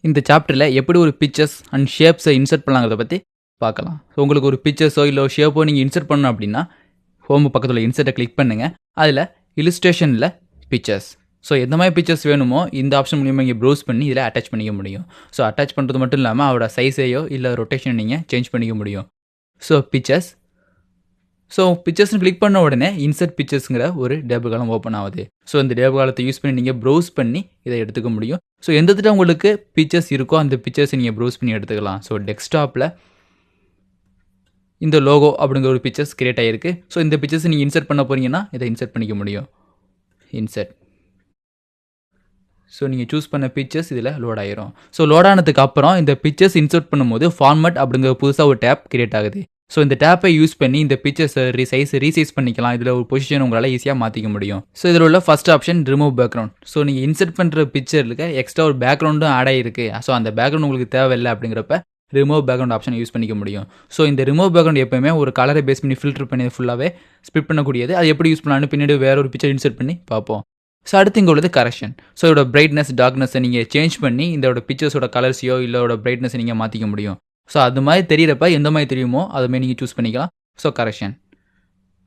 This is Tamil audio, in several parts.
இந்த சாப்டரில் எப்படி ஒரு பிக்சர்ஸ் அண்ட் ஷேப்ஸை இன்சர்ட் பண்ணலாங்கிறத பற்றி பார்க்கலாம். ஸோ உங்களுக்கு ஒரு பிக்சர்ஸோ இல்லை ஷேப்போ நீங்கள் இன்சர்ட் பண்ணணும் அப்படின்னா ஹோம் பக்கத்தில் இன்சர்ட்டை கிளிக் பண்ணுங்கள். அதில் இல்லுஸ்ட்ரேஷனில் பிக்சர்ஸ், ஸோ எந்த மாதிரி பிக்சர்ஸ் வேணுமோ இந்த ஆப்ஷன் மூலியமாக நீங்கள் ப்ரௌஸ் பண்ணி இதில் அட்டாச் பண்ணிக்க முடியும். ஸோ அட்டாச் பண்ணுறது மட்டும் இல்லாமல் அவரோட சைஸையோ இல்லை ரொட்டேஷனை நீங்கள் சேஞ்ச் பண்ணிக்க முடியும். ஸோ பிக்சர்ஸ், ஸோ பிக்சர்ஸ்னு கிளிக் பண்ண உடனே இன்சர்ட் பிக்சர்ஸுங்கிற ஒரு டேபிள் காலம் ஓப்பன் ஆகுது. ஸோ இந்த டேபிள் காலத்தை யூஸ் பண்ணி நீங்கள் ப்ரௌஸ் பண்ணி இதை எடுத்துக்க முடியும். ஸோ எந்த திட்டம் உங்களுக்கு பிக்சர்ஸ் இருக்கோ அந்த பிக்சர்ஸை நீங்கள் ப்ரௌஸ் பண்ணி எடுத்துக்கலாம். ஸோ டெஸ்க்டாப்பில் இந்த லோகோ அப்படிங்கிற ஒரு பிக்சர்ஸ் கிரியேட் ஆகிருக்கு. ஸோ இந்த பிக்சர்ஸ் நீங்கள் இன்சர்ட் பண்ண போகிறீங்கன்னா இதை இன்சர்ட் பண்ணிக்க முடியும். இன்சர்ட், ஸோ நீங்கள் சூஸ் பண்ண பிக்சர்ஸ் இதில் லோட் ஆகிரும். ஸோ லோட் ஆனதுக்கு அப்புறம் இந்த பிக்சர்ஸ் இன்சர்ட் பண்ணும்போது ஃபார்மட் அப்படிங்கிற புதுசாக ஒரு டேப் கிரியேட் ஆகுது. ஸோ இந்த டேப்பை யூஸ் பண்ணி இந்த பிக்சர்ஸை ரீசைஸ் பண்ணிக்கலாம். இதில் ஒரு பொசிஷன் உங்களால் ஈஸியாக மாற்றிக்க முடியும். ஸோ இதில் உள்ள first option remove background. So நீங்கள் இன்சர்ட் பண்ணுற பிக்சருக்கு எக்ஸ்ட்ரா ஒரு பேக்ரவுண்டும் ஆட் ஆகிருக்கு. ஸோ அந்த பேக்ரவுண்ட் உங்களுக்கு தேவையில்லை அப்படிங்கிறப்ப ரிமூவ் பேக்ரவுண்ட் ஆப்ஷன் யூஸ் பண்ணிக்க முடியும். ஸோ இந்த ரிமூவ் பேக்ரவுண்ட் எப்போயுமே ஒரு கலரை பேஸ் பண்ணி ஃபில்டர் பண்ணி ஃபுல்லாகவே ஸ்பிட் பண்ணக்கூடியது. அது எப்படி யூஸ் பண்ணலான்னு பின்னாடி வேற ஒரு பிக்சர் இன்சர்ட் பண்ணி பார்ப்போம். ஸோ அடுத்து இங்கே உள்ளது கரெக்ஷன். ஸோ இதோட பிரைட்னஸ் டார்க்னஸை நீங்கள் சேஞ்ச் பண்ணி இதோட பிக்சர்ஸோட கலர்ஸையோ இல்லோட பிரைட்னஸை நீங்கள் மாற்றிக்க முடியும். ஸோ அது மாதிரி தெரியிறப்ப எந்த மாதிரி தெரியுமோ அதுமாதிரி நீங்கள் சூஸ் பண்ணிக்கலாம். ஸோ கரெக்ஷன்,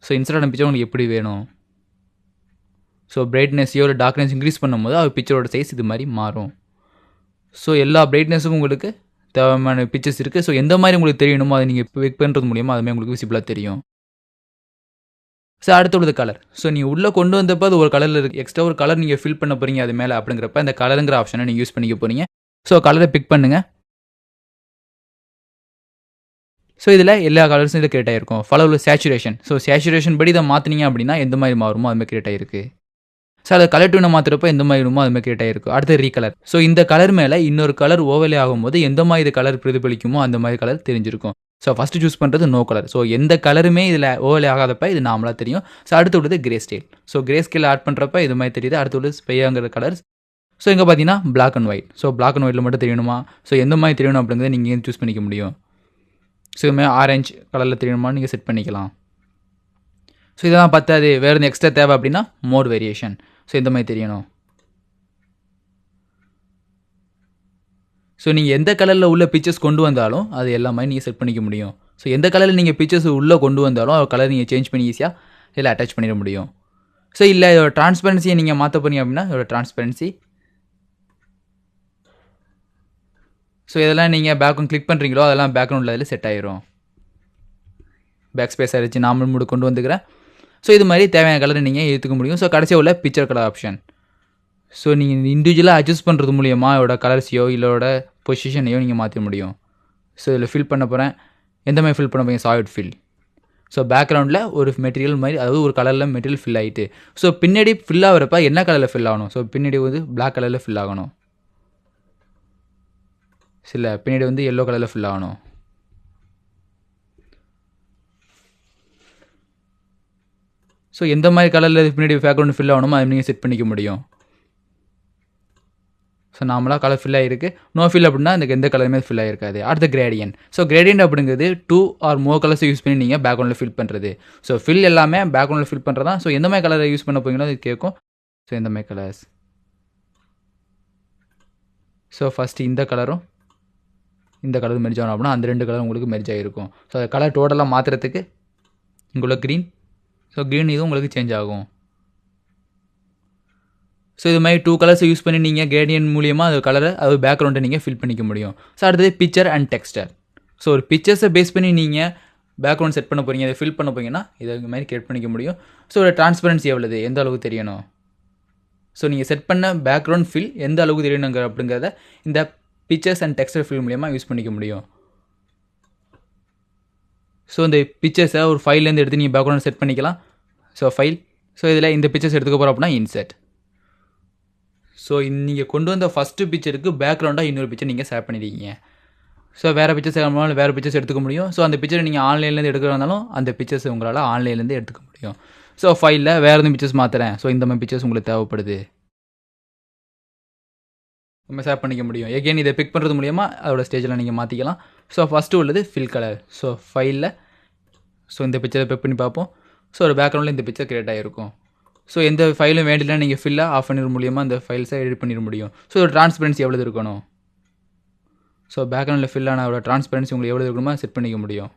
ஸோ இன்சர்ட் ஆன பிக்சர் உங்களுக்கு எப்படி வேணும். ஸோ பிரைட்னஸையோ இல்லை டார்க்னஸ் இன்க்ரீஸ் பண்ணும்போது அது பிக்சரோட சைஸ் இது மாதிரி மாறும். ஸோ எல்லா பிரைட்னஸுக்கும் உங்களுக்கு தேவையான பிக்சர்ஸ் இருக்குது. ஸோ எந்த மாதிரி உங்களுக்கு தெரியணுமோ அதை நீங்கள் பிக் பண்ணுறது மூலியமாக அதுமாதிரி உங்களுக்கு விசிபிளாக தெரியும். ஸோ அடுத்து உள்ளது கலர். ஸோ நீங்கள் உள்ளே கொண்டு வந்தப்போ அது ஒரு கலரில் இருக்குது. எக்ஸ்ட்ரா ஒரு கலர் நீங்கள் ஃபில் பண்ண போகிறீங்க அது மேலே அப்படிங்கிறப்ப அந்த கலருங்கிற ஆப்ஷனை நீங்கள் யூஸ் பண்ணிக்க போகிறீங்க. ஸோ கலரை பிக் பண்ணுங்கள். ஸோ இதில் எல்லா கலர்ஸும் இதில் கிரியேட் ஆகிருக்கும். ஃபாலோவில் சேச்சுரேஷன். ஸோ சேச்சுரேஷன் படி இதை மாற்றினீங்க அப்படின்னா எந்த மாதிரி மாறுமோ அதுமாதிரி கிரியேட் ஆகிருக்கு. ஸோ அதை கலர் டூனை மாற்றுறப்ப எந்த மாதிரி வேணுமோ அதுமாதிரி கிரியேட் ஆகிருக்கும். அடுத்து ரீகலர். ஸோ இந்த கலர் மேலே இன்னொரு கலர் ஓவலே ஆகும்போது எந்த மாதிரி கலர் பிரதிபலிக்குமோ அந்த மாதிரி கலர் தெரிஞ்சிருக்கும். ஸோ ஃபஸ்ட்டு சூஸ் பண்ணுறது நோ கலர். ஸோ எந்த கலருமே இதில் ஓவலே ஆகாதப்ப இது நார்மலாக தெரியும். ஸோ அடுத்து உள்ளது grey scale. So grey scale add பண்ணுறப்ப இது மாதிரி தெரியுது. அடுத்து உள்ளது ஸ்பேயாங்கிற கலர்ஸ். ஸோ இங்கே பார்த்தீங்கன்னா black and white. So black and ஒயிட்டில் மட்டும் தெரியணுமா, ஸோ எந்த மாதிரி தெரியணும் அப்படிங்கிறத நீங்கள் சூஸ் பண்ணிக்க முடியும். ஸோ இதுமாதிரி ஆரஞ்சு கலரில் தெரியணுமா நீங்கள் செட் பண்ணிக்கலாம். ஸோ இதெல்லாம் பத்தாது, வேறு எதுவும் எக்ஸ்ட்ரா தேவை அப்படின்னா மோர் வேரியேஷன். ஸோ இந்த மாதிரி தெரியணும். ஸோ நீங்கள் எந்த கலரில் உள்ள பிக்சர்ஸ் கொண்டு வந்தாலும் அது எல்லாமே நீங்கள் செட் பண்ணிக்க முடியும். ஸோ எந்த கலரில் நீங்கள் பிக்சர்ஸ் உள்ளே கொண்டு வந்தாலும் அது கலர் நீங்கள் சேஞ்ச் பண்ணி ஈஸியாக இதில் அட்டாச் பண்ணிட முடியும். ஸோ இல்லை இதோட டிரான்ஸ்பரன்சியை நீங்கள் மாற்ற போறீங்க அப்படின்னா இதோட டிரான்ஸ்பரன்சி. ஸோ இதெல்லாம் நீங்கள் பேக்ரவுண்ட் கிளிக் பண்ணுறீங்களோ அதெல்லாம் பேக்ரவுண்டில் அதில் செட் ஆகிரும். பேக் ஸ்பேஸ் ஆகிடுச்சு, நார்மல் மூடு கொண்டு வந்துக்கிறேன். ஸோ இது மாதிரி தேவையான கலரை நீங்கள் எடுத்துக்க முடியும். ஸோ கடைசியாக உள்ள பிக்சர் கலர் ஆப்ஷன். ஸோ நீங்கள் இண்டிவிஜுவலாக அட்ஜஸ்ட் பண்ணுறது மூலியமாக இதோட கலர்ஸையோ இல்லோட பொசிஷனையோ நீங்கள் மாற்ற முடியும். ஸோ இதில் ஃபில் பண்ண போகிறேன். எந்த மாதிரி ஃபில் பண்ண போகிறீங்க, சாலிட் ஃபில். ஸோ பேக்ரவுண்டில் ஒரு மெட்டீரியல் மாதிரி, அதாவது ஒரு கலரில் மெட்டீரியல் ஃபில் ஆகிட்டு ஸோ பின்னாடி ஃபில் ஆகிறப்ப என்ன கலரில் ஃபில் ஆகணும். ஸோ பின்னாடி வந்து பிளாக் கலரில் ஃபில் ஆகணும். சில பின்னாடி வந்து எல்லோ கலரில் ஃபில் ஆகணும். ஸோ எந்த மாதிரி கலரில் பின்னாடி பேக்ரவுண்ட் ஃபில் ஆகணுமோ அதை நீங்கள் செட் பண்ணிக்க முடியும். ஸோ நார்மலாக கலர் ஃபில் ஆகிருக்கு. நோ ஃபில் அப்படின்னா இந்த எந்த கலருமே ஃபில் ஆகிருக்காது. அடுத்த கிரேடியன்ட். ஸோ கிரேடியன்ட் அப்படிங்கிறது 2 ஆர் மோர் கலர்ஸை யூஸ் பண்ணி நீங்கள் பேக்ரவுண்டில் ஃபில் பண்ணுறது. ஸோ ஃபில் எல்லாமே பேக்ரவுண்டில் ஃபில் பண்ணுறது தான். ஸோ எந்த மாதிரி கலரை யூஸ் பண்ண போகிறீங்களோ அது கேட்கும். ஸோ எந்த மாதிரி கலர்ஸ். ஸோ ஃபஸ்ட்டு இந்த கலரும் இந்த கலரும் மெர்ஜ் ஆகணும் அப்படின்னா அந்த 2 கலரும் உங்களுக்கு மெர்ஜ் ஆகிருக்கும். ஸோ அந்த கலர் டோட்டலாக மாற்றுறதுக்கு இங்குள்ள க்ரீன். ஸோ க்ரீன் இதுவும் உங்களுக்கு சேஞ்ச் ஆகும். ஸோ இது மாதிரி 2 கலர்ஸை யூஸ் பண்ணி நீங்கள் கிரேடியன்ட் மூலியமாக அது கலரை அது பேக்ரவுண்டை நீங்கள் ஃபில் பண்ணிக்க முடியும். ஸோ அடுத்தது பிக்சர் அண்ட் டெக்ஸ்டர். ஸோ ஒரு பிக்சர்ஸை பேஸ் பண்ணி நீங்கள் பேக்ரவுண்ட் செட் பண்ண போகிறீங்க, அதை ஃபில் பண்ண போகிறீங்கன்னா இதை மாதிரி கிரியேட் பண்ணிக்க முடியும். ஸோ ஒரு டிரான்ஸ்பரன்சி எவ்வளவு, எந்த அளவுக்கு தெரியணும். ஸோ நீங்கள் செட் பண்ண பேக்ரவுண்ட் ஃபில் எந்த அளவுக்கு தெரியணுங்க அப்படிங்கிறத இந்த பிக்சர்ஸ் அண்ட் டெக்ஸ்டர் ஃபில் மூலியமாக யூஸ் பண்ணிக்க முடியும். ஸோ இந்த பிக்சர்ஸை ஒரு ஃபைல்லேருந்து எடுத்து நீங்கள் பேக்ரவுண்ட் செட் பண்ணிக்கலாம். So file. ஸோ இதில் இந்த பிக்சர்ஸ் எடுத்துக்க போகிறோம் அப்படின்னா இன்சர்ட். ஸோ நீங்கள் கொண்டு வந்த ஃபஸ்ட்டு பிக்சருக்கு பேக்ரவுண்டாக இன்னொரு பிக்சர் நீங்கள் சேவ் பண்ணிடுவீங்க. ஸோ வேறு பிக்சர்ஸ் வேறு பிக்சர்ஸ் எடுத்துக்க முடியும். ஸோ அந்த பிக்சரை நீங்கள் ஆன்லைன்லேருந்து எடுக்கிறதாலும் அந்த பிக்சர்ஸ் உங்களால் ஆன்லைன்லேருந்து எடுத்துக்க முடியும். ஸோ ஃபைலில் வேறு எதுவும் பிக்சர்ஸ் மாற்றுறேன், ஸோ இந்த மாதிரி பிக்சர்ஸ் உங்களுக்கு தேவைப்படுது, நம்ம சேவ் பண்ணிக்க முடியும். எகெயின் இதை பிக் பண்ணுறது மூலியமாக அதோட ஸ்டேஜில் நீங்கள் மாற்றிக்கலாம். ஸோ ஃபஸ்ட்டு உள்ளது ஃபில் கலர். ஸோ ஃபைலில் ஸோ இந்த பிக்சரை பிக் பண்ணி பார்ப்போம். ஸோ ஒரு பேக்ரவுண்டில் இந்த பிக்சர் கிரியேட் ஆகிருக்கும். ஸோ எந்த ஃபைலும் வேண்டியலாம் நீங்கள் ஃபில்லாக ஆஃப் பண்ணிட மூலியமாக அந்த ஃபைல்ஸை எடிட் பண்ணிட முடியும். ஸோ ஒரு டிரான்ஸ்பரன்சி எவ்வளோ இருக்கணும். ஸோ பேக்ரவுண்டில் ஃபில் ஆன அதோட ட்ரான்ஸ்பரன்சி உங்களுக்கு எவ்வளோ இருக்கணுமோ செட் பண்ணிக்க முடியும்.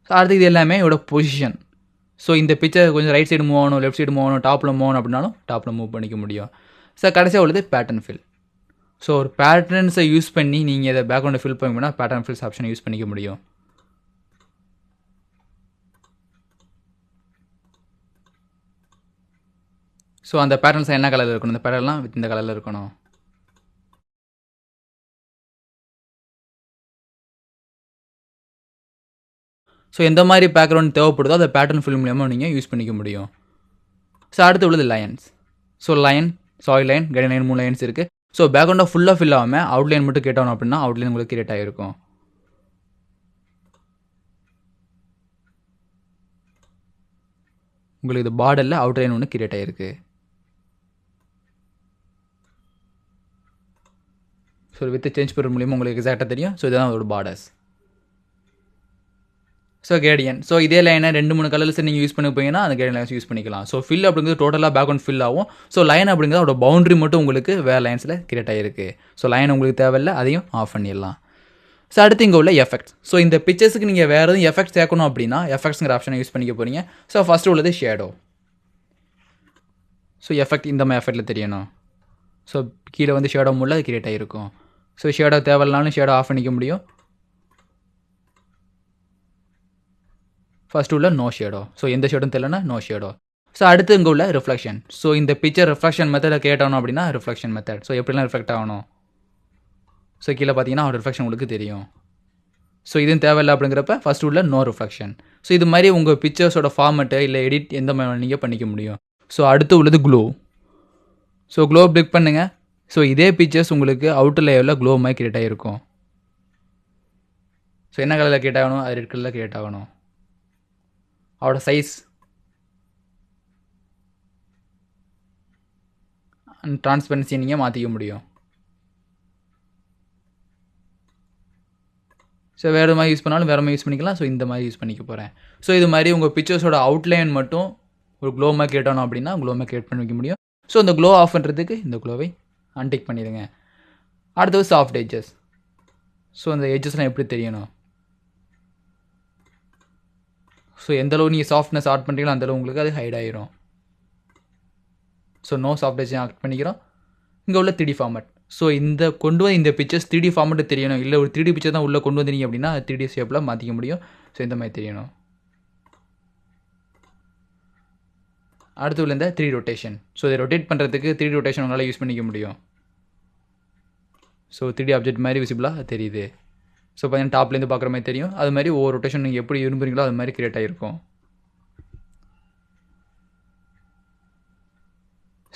ஸோ அடுத்து இது எல்லாமே இதோட பொசிஷன். ஸோ இந்த பிக்சர் கொஞ்சம் ரைட் சைடு மூவ் ஆகணும், லெஃப்ட் சைடு மூவ் ஆகணும், டாப்பில் மூவ் ஆகணும் அப்படின்னாலும் டாப்பில் மூவ் பண்ணிக்க முடியும். ஸோ கடைசியாக உள்ளது பேட்டர்ன் ஃபில். ஸோ ஒரு பேட்டர்ன்ஸை யூஸ் பண்ணி நீங்கள் இதை பேக்ரவுண்டை ஃபில் பண்ணிங்கன்னா பேட்டர்ன் ஃபில்ஸ் ஆப்ஷனை யூஸ் பண்ணிக்க முடியும். ஸோ அந்த பேட்டர்ன்ஸ் என்ன கலரில் இருக்கணும், இந்த பேட்டர்லாம் வித் இந்த கலரில் இருக்கணும். ஸோ எந்த மாதிரி பேக்ரவுண்ட் தேவைப்படுதோ அதை பேட்டர்ன் ஃபில் மூலியமாக நீங்கள் யூஸ் பண்ணிக்க முடியும். ஸோ அடுத்து உள்ளது lines. So line, soil line, guide line 3 lines இருக்குது. ஸோ பேக்ரவுண்டை ஃபுல்லாக ஃபில் ஆகாமல் அவுட்லைன் மட்டும் கேட்டோம் அப்படின்னா அவுட்லைன் உங்களுக்கு கிரியேட் ஆகிருக்கும். உங்களுக்கு இது பார்டரில் அவுட்லைன் ஒன்று கிரியேட் ஆகிருக்கு. ஸோ வித் சேஞ்ச் பண்ணுற மூலியமாக உங்களுக்கு எக்ஸாக்டாக தெரியும். ஸோ இதுதான் ஒரு பார்டர்ஸ். ஸோ கேடியன். ஸோ இதே லைனை 2-3 கலர்ஸ் நீங்கள் யூஸ் பண்ணி போயிங்கன்னா அந்த கேடியன் லைன்ஸ் யூஸ் பண்ணிக்கலாம். ஸோ ஃபில் அப்படிங்கிறது டோட்டலாக பேக்ரவுண்ட் ஃபில் ஆகும். ஸோ லைன் அப்படிங்கிறது அதோட பவுண்டரி மட்டும் உங்களுக்கு வேறு லைன்ஸில் கிரியேட் ஆகிருக்கு. ஸோ லைன் உங்களுக்கு தேவையில்லை, அதையும் ஆஃப் பண்ணிடலாம். ஸோ அடுத்து இங்கே உள்ள எஃபெக்ட்ஸ். ஸோ இந்த பிக்சர்ஸுக்கு நீங்கள் வேறு எதுவும் எஃபெக்ட்ஸ் சேர்க்கணும் அப்படின்னா எஃபெக்ட்ஸுங்கிற ஆப்ஷனை யூஸ் பண்ணிக்க போகிறீங்க. ஸோ ஃபஸ்ட்டு உள்ளது ஷேடோ. ஸோ எஃபெக்ட் இந்த மாதிரி எஃபெக்ட்டில் தெரியணும். ஸோ கீழே வந்து ஷேடோ மூலம் அது கிரியேட் ஆகிருக்கும். ஸோ ஷேடோ தேவையில்லைனாலும் ஷேடோ ஆஃப் பண்ணிக்க முடியும். ஃபஸ்ட்டு உள்ள நோ ஷேடோ. ஸோ எந்த ஷேடும் தெரியலனா நோ ஷேடோ. ஸோ அடுத்து இங்கே உள்ள ரிஃப்ளெக்ஷன். ஸோ இந்த பிக்சர் ரிஃப்ளெக்ஷன் மெத்தடை கிரியேட் ஆகணும் அப்படின்னா ரிஃப்ளெக்ஷன் மெத்தட். ஸோ எப்படிலாம் ரிஃப்ளெக்ட் ஆகணும். ஸோ கீழே பார்த்தீங்கன்னா ஒரு ரிஃப்ளெக்ஷன் உங்களுக்கு தெரியும். ஸோ இதுவும் தேவையில்லை அப்படிங்கிறப்ப ஃபஸ்ட் உள்ள நோ ரிஃப்ளெக்ஷன். ஸோ இது மாதிரி உங்கள் பிக்சர்ஸோட ஃபார்மெட்டு இல்லை எடிட் எந்த மாதிரி நீங்கள் பண்ணிக்க முடியும். ஸோ அடுத்து உள்ளது க்ளோ. ஸோ க்ளோ கிளிக் பண்ணுங்கள். ஸோ இதே பிக்சர்ஸ் உங்களுக்கு அவுட்டர் லேயரில் க்ளோ மாதிரி கிரியேட் ஆகிருக்கும். ஸோ என்ன கலரில் கிரியேட் ஆகணும், அது ரெட் கலரில் கிரியேட் ஆகணும். அவரோட சைஸ் அண்ட் ட்ரான்ஸ்பரன்சி நீங்கள் மாற்றிக்க முடியும். ஸோ வேறு மாதிரி யூஸ் பண்ணாலும் வேறு மாதிரி யூஸ் பண்ணிக்கலாம். ஸோ இந்த மாதிரி யூஸ் பண்ணிக்க போகிறேன். ஸோ இது மாதிரி உங்கள் பிக்சர்ஸோட அவுட்லைன் மட்டும் ஒரு க்ளோ மாதிரி கிரியேட் ஆகணும் அப்படின்னா க்ளோ மாதிரி கிரியேட் பண்ணி வைக்க முடியும். ஸோ இந்த க்ளோ ஆஃப் பண்ணுறதுக்கு இந்த க்ளோவை அன்டிக் பண்ணிடுங்க. அடுத்தது சாஃப்ட் எட்ஜஸ். ஸோ இந்த எட்ஜஸ்லாம் எப்படி தெரியணும். ஸோ எந்தளவு நீங்கள் சாஃப்ட்னஸ் ஆட் பண்ணுறீங்களோ அந்தளவு உங்களுக்கு அது ஹைட் ஆகிரும். So no soft edge add பண்ணிக்கிறோம். இங்கே உள்ள 3D ஃபார்மேட். ஸோ இந்த கொண்டு வந்து இந்த பிக்சர்ஸ் 3D ஃபார்மேட்டு தெரியணும். இல்லை ஒரு 3D பிக்சர் தான் உள்ளே கொண்டு வந்தீங்க அப்படின்னா 3D ஷேப்பில் மாற்றிக்க முடியும். ஸோ இந்த மாதிரி தெரியணும். அடுத்து உள்ள இந்த 3D ரொட்டேஷன். ஸோ இதை ரொட்டேட் பண்ணுறதுக்கு 3D ரொட்டேஷன் உங்களால் யூஸ் பண்ணிக்க முடியும். ஸோ 3D ஆப்ஜெக்ட் மாதிரி விசிபிளாக தெரியுது. ஸோ பார்த்தீங்கன்னா டாப்லேருந்து பார்க்குற மாதிரி தெரியும். அது மாதிரி ஒவ்வொரு ரொட்டேஷன் நீங்கள் எப்படி விரும்புகிறீங்களோ அது மாதிரி கிரியேட் ஆகிருக்கும்.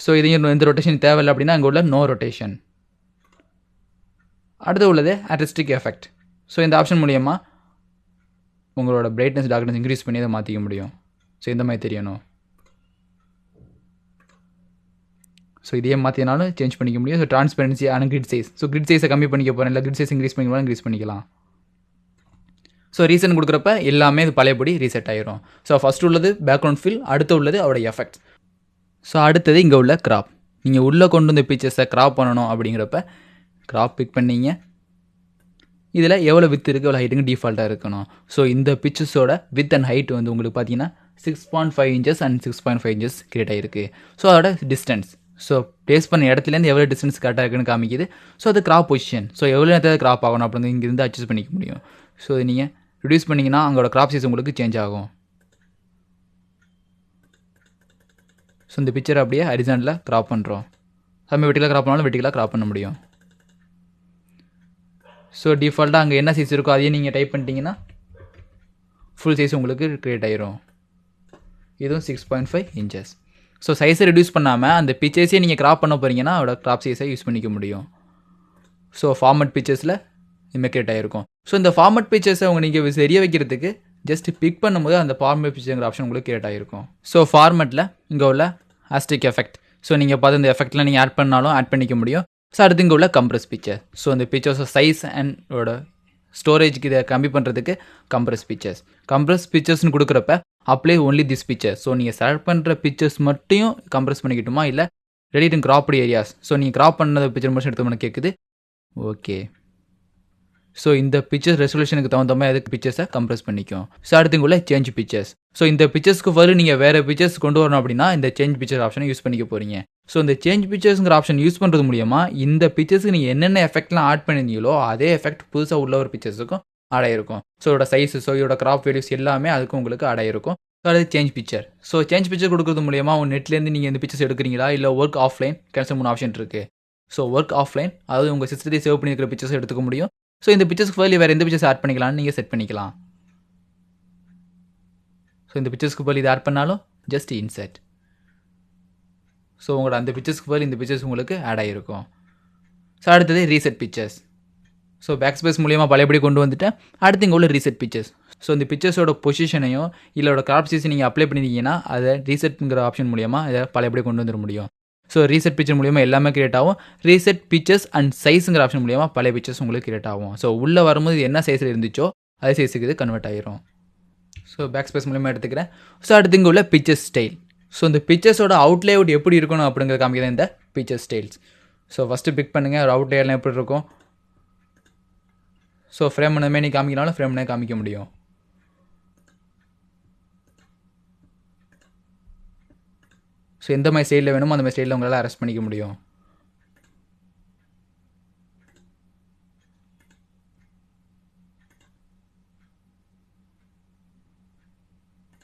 ஸோ இதையும் எந்த ரொட்டேஷன் தேவையில்லை அப்படின்னா அங்கே உள்ள நோ ரொட்டேஷன். அடுத்து உள்ளது ஆர்டிஸ்டிக் எஃபெக்ட். ஸோ இந்த ஆப்ஷன் மூலியமாக உங்களோட பிரைட்னஸ் டார்க்னஸ் இன்க்ரீஸ் பண்ணி அதை மாற்றிக்க முடியும். ஸோ இந்த மாதிரி தெரியணும். ஸோ இதே மாற்றினாலும் சேஞ்ச் பண்ணிக்க முடியும். ஸோ ட்ரான்ஸ்பரன்சி ஆனால் கிரிட் சைஸ். ஸோ கிரிட் சைஸை கம்மி பண்ணிக்க போகிறேன், இல்லை கிரிட் சைஸ் இன்க்ரீஸ் பண்ணிக்கலாம், இன்க்ரீஸ் பண்ணிக்கலாம். ஸோ ரீசன் கொடுக்குறப்ப எல்லாமே இது பழையபடி ரீசெட் ஆகிரும். ஸோ ஃபஸ்ட்டு உள்ளது பேக்ரவுண்ட் ஃபில், அடுத்து உள்ளது அவரோட எஃபெக்ட். ஸோ அடுத்தது இங்கே உள்ள கிராப். நீங்கள் உள்ளே கொண்டு வந்த பிக்சர்ஸை கிராப் பண்ணணும் அப்படிங்கிறப்ப கிராப் பிக் பண்ணிங்க. இதில் எவ்வளோ வித் இருக்குது எவ்வளோ ஹைட்டுங்க டிஃபால்ட்டாக இருக்கணும். ஸோ இந்த பிக்சர்ஸோட வித் அண்ட் ஹைட் வந்து உங்களுக்கு பார்த்தீங்கன்னா 6.5 இன்ச்சஸ் அண்ட் 6.5 இன்ச்சஸ் கிரியேட் ஆகிருக்கு. ஸோ அதோட டிஸ்டன்ஸ், ஸோ ப்ளேஸ் பண்ண இடத்துலேருந்து எவ்வளோ டிஸ்டன்ஸ் கரெக்டாக இருக்குன்னு காமிக்குது. ஸோ அது கிராப் பொசிஷன். ஸோ எவ்வளோ நேரத்தில் கிராப் ஆகணும் அப்படிங்கிறது இங்கேருந்து அட்ஜஸ்ட் பண்ணிக்க முடியும். ஸோ இது நீங்கள் ரிடியூஸ் பண்ணிங்கன்னா அங்களோட கிராப் சைஸ் உங்களுக்கு சேஞ்ச் ஆகும். ஸோ இந்த பிக்சர் அப்படியே ஹரிசாண்டலில் கிராப் பண்ணுறோம். நம்ம வெட்டிக்கலாக கிராப் பண்ணாலும் வெட்டிக்கலாக கிராப் பண்ண முடியும். ஸோ டிஃபால்ட்டாக அங்கே என்ன சைஸ் இருக்கோ அதையே நீங்கள் டைப் பண்ணிட்டீங்கன்னா ஃபுல் சைஸ் உங்களுக்கு க்ரியேட் ஆகிரும். இதுவும் 6.5 இன்ச்சஸ். ஸோ சைஸை ரெடியூஸ் பண்ணாமல் அந்த பிக்சர்ஸே நீங்கள் கிராப் பண்ண போகிறீங்கன்னா அதோட கிராப் சைஸை யூஸ் பண்ணிக்க முடியும். ஸோ ஃபார்மட் பிக்சர்ஸில் இதுமாதிரி கிரியேட் ஆகிருக்கும். ஸோ இந்த ஃபார்மட் பிக்சர்ஸை அவங்க நீங்கள் தெரிய வைக்கிறதுக்கு ஜஸ்ட் பிக் பண்ணும்போது அந்த ஃபார்மட் பிக்சருங்கிற ஆப்ஷன் உங்களுக்கு கிரியேட் ஆகிருக்கும். ஸோ ஃபார்மெட்டில் இங்கே உள்ள ஆஸ்டிக் எஃபெக்ட். ஸோ நீங்கள் பார்த்து இந்த எஃபெக்ட்டில் நீங்கள் ஆட் பண்ணாலும் ஆட் பண்ணிக்க முடியும். ஸோ அடுத்து இங்கே உள்ள கம்ப்ரஸ் பிக்சர். ஸோ இந்த பிக்சர்ஸோட சைஸ் அண்ட் ஸ்டோரேஜ்க்கு இதை கம்மி பண்ணுறதுக்கு கம்ப்ரஸ் பிக்சர்ஸ். கம்ப்ரஸ் பிக்சர்ஸ்னு கொடுக்குறப்ப apply only this picture. So நீங்கள் செலக்ட் பண்ணுற பிக்சர்ஸ் மட்டும் கம்ப்ரஸ் பண்ணிக்கிட்டுமா, இல்லை Reddit and grabbed areas. So நீங்கள் கிராப் பண்ண பிக்சர் மட்டும் எடுத்து கேட்குது. ஓகே, ஸோ இந்த பிக்சர்ஸ் ரெசல்யூஷனுக்கு தகுந்த மாதிரி அதுக்கு பிக்சர்ஸை கம்ப்ரஸ் பண்ணிக்கும். ஸோ அடுத்து உள்ள சேஞ்ச் பிக்சர்ஸ். ஸோ இந்த பிக்சர்ஸ்க்கு வரும் நீங்கள் வேறு பிக்சர்ஸ் கொண்டு வரணும் அப்படின்னா இந்த சேஞ்ச் பிக்சர் ஆப்ஷனை யூஸ் பண்ணிக்க போகிறீங்க. ஸோ இந்த சேஞ்ச் பிக்சர்ஸ்ங்கிற ஆப்ஷன் யூஸ் பண்ணுறது மூலியமாக இந்த பிக்சர்ஸ்க்கு நீங்கள் என்னென்ன எஃபெக்ட்லாம் ஆட் பண்ணியிருந்தீங்களோ அதே எஃபெக்ட் புதுசாக உள்ள ஒரு பிக்சர்ஸுக்கும் ஆட் ஆகிருக்கும். ஸோ இதோட சைஸஸோ இதோட கிராப் வேல்யூஸ் எல்லாமே அதுக்கும் உங்களுக்கு ஆட் ஆகிருக்கும். ஸோ அது change picture. So change picture கொடுக்குறது மூலியமாக உங்கள் நெட்லேருந்து நீங்கள் இந்த பிக்சர்ஸ் எடுக்கிறீங்களா இல்லை ஒர்க் ஆஃப்லைன் கேன்சல் 3 ஆப்ஷன் இருக்குது. ஸோ ஒர்க் ஆஃப்லைன் அதாவது உங்கள் சிஸ்டத்தை சேவ் பண்ணியிருக்கிற பிக்சர்ஸ் எடுத்துக்க முடியும். ஸோ இந்த பிக்சர்ஸ்க்கு பதில் வேறு எந்த பிக்சர்ஸ் ஆட் பண்ணிக்கலாம்னு நீங்கள் செட் பண்ணிக்கலாம். ஸோ இந்த பிக்சர்ஸ்க்கு பதில் இது ஆட் பண்ணாலும் ஜஸ்ட் இன்சர்ட். ஸோ உங்களோட அந்த பிக்சர்ஸ்க்கு பதில் இந்த பிக்சர்ஸ் உங்களுக்கு ஆட் ஆகிருக்கும். ஸோ அடுத்தது reset pictures. So backspace மூலியமாக பழையபடி கொண்டு வந்துட்டேன். அடுத்து இங்கே உள்ள ரீசெட் பிக்சர்ஸ். ஸோ இந்த பிக்சர்ஸோட பொசிஷனையும் இல்லோட கிராப் சைஸை நீங்கள் அப்ளை பண்ணிட்டீங்கன்னா அதை ரீசெட்ங்கிற ஆப்ஷன் மூலியமாக அதை பழையபடி கொண்டு வந்துட முடியும். ஸோ ரீசெட் பிக்சர் மூலியமாக எல்லாமே கிரியேட் ஆகும். ரீசெட் பிக்சர்ஸ் அண்ட் சைஸுங்கிற ஆப்ஷன் மூலியமாக பழைய பிக்சர்ஸ் உங்களுக்கு கிரியேட் ஆகும். ஸோ உள்ளே வரும்போது என்ன சைஸில் இருந்துச்சோ அதே சைஸுக்கு இது கன்வெர்ட் ஆகிரும். ஸோ பேக் ஸ்பேஸ் மூலியமாக எடுத்துக்கிறேன். ஸோ அடுத்து இங்கே உள்ள பிக்சர் ஸ்டைல். ஸோ இந்த பிக்சர்ஸோட அவுட் லேஅவுட் எப்படி இருக்கணும் அப்படிங்கிற காமிக்கிறது இந்த picture styles. So first pick பண்ணுங்கள் ஒரு அவுட் லேயர்லாம் எப்படி இருக்கும். ஸோ ஃப்ரேம் பண்ண மாரி காமிக்கனாலும் ஃப்ரேம் பண்ண காமிக்க முடியும். ஸோ எந்த மாதிரி ஸ்டைலில் வேணுமோ அந்த மாதிரி ஸ்டைலில் உங்களால் அரெஸ்ட் பண்ணிக்க முடியும்.